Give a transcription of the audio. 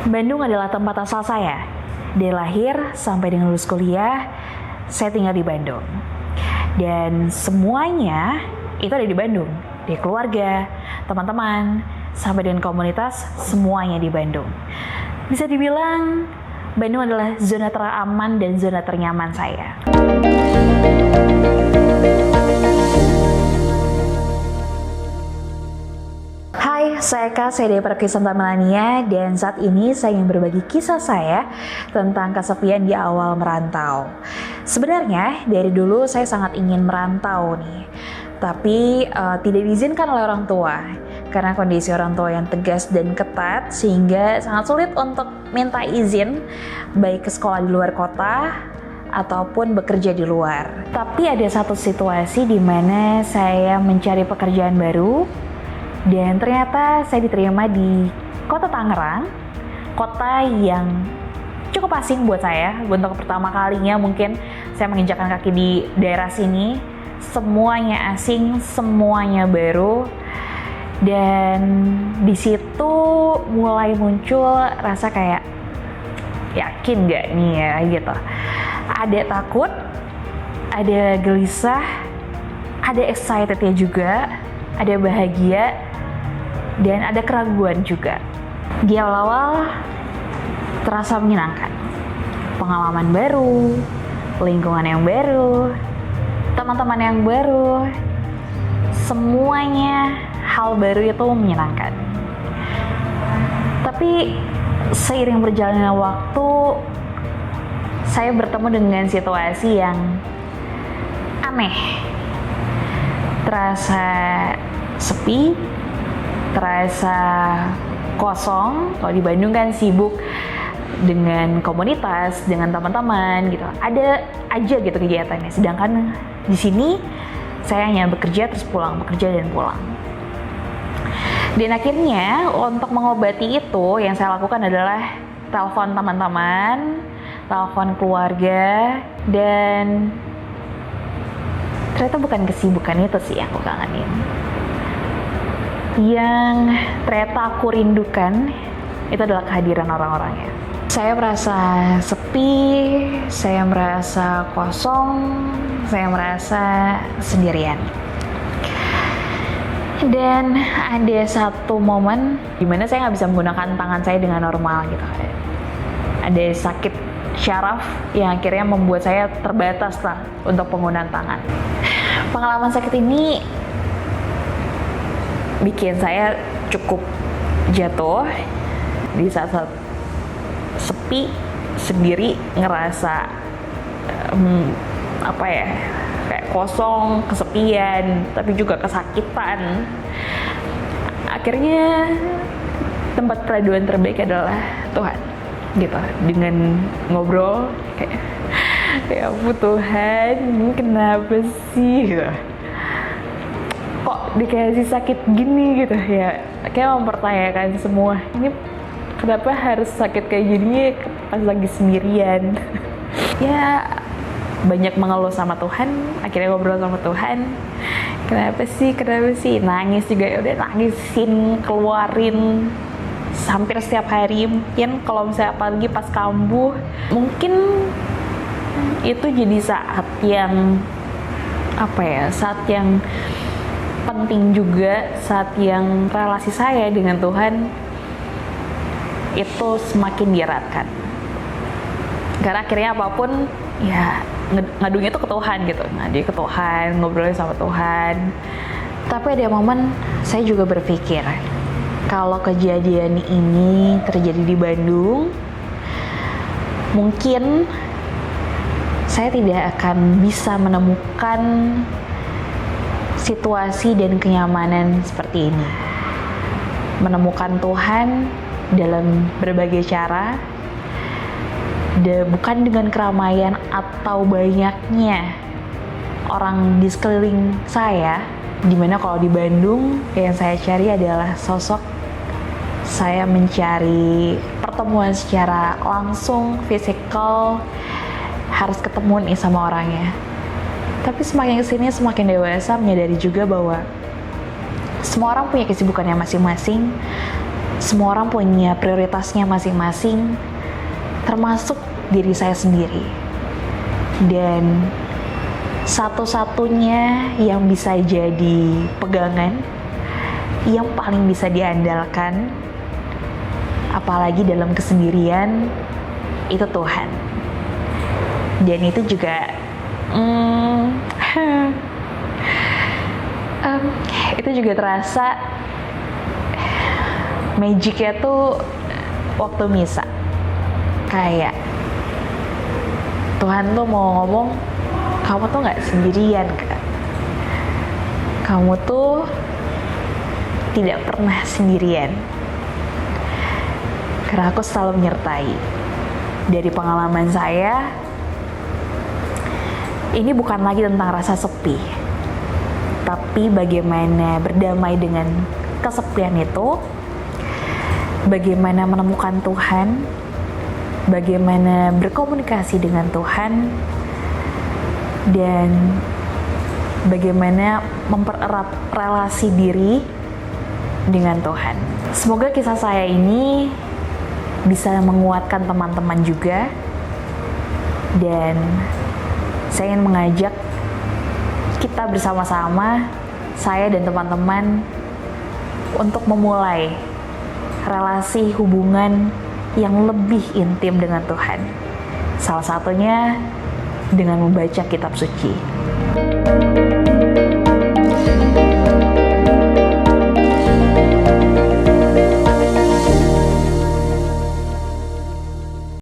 Bandung adalah tempat asal saya. Dari lahir sampai dengan lulus kuliah, saya tinggal di Bandung. Dan semuanya itu ada di Bandung. Dari keluarga, teman-teman, sampai dengan komunitas, semuanya di Bandung. Bisa dibilang, Bandung adalah zona teraman dan zona ternyaman saya. Hai, saya Eka, saya dari Perkisan Melania, dan saat ini saya ingin berbagi kisah saya tentang kesepian di awal merantau. Sebenarnya dari dulu saya sangat ingin merantau nih, tapi tidak diizinkan oleh orang tua karena kondisi orang tua yang tegas dan ketat sehingga sangat sulit untuk minta izin baik ke sekolah di luar kota ataupun bekerja di luar. Tapi ada satu situasi di mana saya mencari pekerjaan baru. Dan ternyata saya diterima di kota Tangerang, kota yang cukup asing buat saya. Untuk pertama kalinya mungkin saya menginjakkan kaki di daerah sini. Semuanya asing, semuanya baru. Dan di situ mulai muncul rasa kayak, yakin gak nih ya gitu. Ada takut, ada gelisah, ada excitednya juga, ada bahagia, dan ada keraguan juga. Di awal-awal terasa menyenangkan. Pengalaman baru, lingkungan yang baru, teman-teman yang baru, semuanya hal baru itu menyenangkan. Tapi seiring berjalannya waktu, saya bertemu dengan situasi yang aneh. Terasa sepi, terasa kosong. Kalau di Bandung kan sibuk dengan komunitas, dengan teman-teman gitu. Ada aja gitu kegiatannya. Sedangkan di sini saya hanya bekerja terus pulang, bekerja dan pulang. Dan akhirnya untuk mengobati itu yang saya lakukan adalah telepon teman-teman, telepon keluarga, dan ternyata bukan kesibukan itu sih yang aku kangenin. Yang ternyata aku rindukan itu adalah kehadiran orang-orangnya. Saya merasa sepi, saya merasa kosong, saya merasa sendirian. Dan ada satu momen dimana saya nggak bisa menggunakan tangan saya dengan normal gitu. Ada sakit syaraf yang akhirnya membuat saya terbatas lah untuk penggunaan tangan. Pengalaman sakit ini bikin saya cukup jatuh di saat-saat sepi, sendiri, ngerasa kayak kosong, kesepian, tapi juga kesakitan. Akhirnya tempat peraduan terbaik adalah Tuhan, gitu. Dengan ngobrol kayak ya ampun Tuhan, ini kenapa sih gitu. Kok dikasih sakit gini gitu ya, kayak mempertanyakan semua, ini kenapa harus sakit kayak gini pas lagi sendirian. Ya banyak mengeluh sama Tuhan, akhirnya ngobrol sama Tuhan, kenapa sih, nangis juga, ya udah nangisin, keluarin hampir setiap hari. Mungkin kalau misalnya apalagi pas kambuh, mungkin itu jadi saat yang saat yang penting juga, saat yang relasi saya dengan Tuhan itu semakin dieratkan. Karena akhirnya apapun ya ngadunya itu ke Tuhan gitu, ngadu ke Tuhan, ngobrolin sama Tuhan. Tapi ada momen saya juga berpikir, kalau kejadian ini terjadi di Bandung, mungkin saya tidak akan bisa menemukan situasi dan kenyamanan seperti ini. Menemukan Tuhan dalam berbagai cara, bukan dengan keramaian atau banyaknya orang di sekeliling saya. Dimana kalau di Bandung yang saya cari adalah sosok, saya mencari pertemuan secara langsung, fisikal, harus ketemu nih sama orangnya. Tapi semakin kesini semakin dewasa, menyadari juga bahwa semua orang punya kesibukannya masing-masing. semua orang punya prioritasnya masing-masing, termasuk diri saya sendiri. Dan satu-satunya yang bisa jadi pegangan, yang paling bisa diandalkan, apalagi dalam kesendirian, itu Tuhan. Dan itu juga itu juga terasa magicnya tuh waktu misa. Kayak Tuhan tuh mau ngomong, kamu tuh gak sendirian kan? Kamu tuh tidak pernah sendirian, karena aku selalu menyertai. Dari pengalaman saya, ini bukan lagi tentang rasa sepi, tapi bagaimana berdamai dengan kesepian itu, bagaimana menemukan Tuhan, bagaimana berkomunikasi dengan Tuhan, dan bagaimana mempererat relasi diri dengan Tuhan. Semoga kisah saya ini bisa menguatkan teman-teman juga, dan saya ingin mengajak kita bersama-sama, saya dan teman-teman, untuk memulai relasi hubungan yang lebih intim dengan Tuhan. Salah satunya dengan membaca kitab suci.